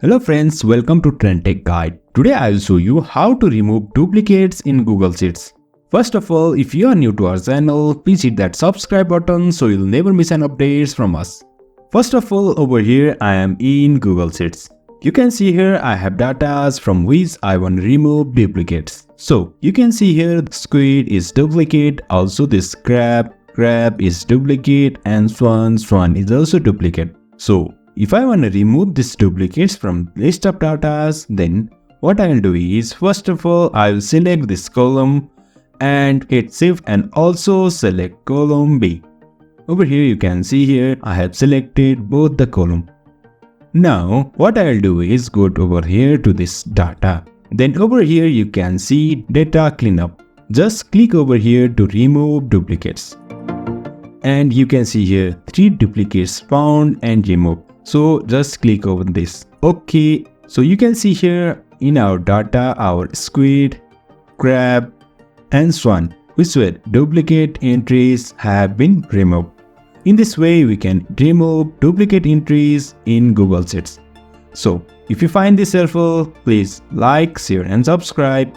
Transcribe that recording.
Hello friends, welcome to TrendTech Guide. Today I will show you how to remove duplicates in Google Sheets. First of all, if you are new to our channel, please hit that subscribe button so you'll never miss an updates from us. First of all, over here I am in Google Sheets. You can see here I have data from which I want to remove duplicates. So you can see here squid is duplicate, also this crab is duplicate, and swan is also duplicate. So if I want to remove these duplicates from list of data, then what I will do is, first of all, I will select this column and hit shift and also select column B. Over here you can see here I have selected both the column. Now what I will do is go over here to this data. Then over here you can see data cleanup. Just click over here to remove duplicates. And you can see here 3 duplicates found and removed. So just click over this. Okay, so you can see here in our data our squid, crab and swan, which were duplicate entries, have been removed. In this way we can remove duplicate entries in Google Sheets. So if you find this helpful, please like, share and subscribe.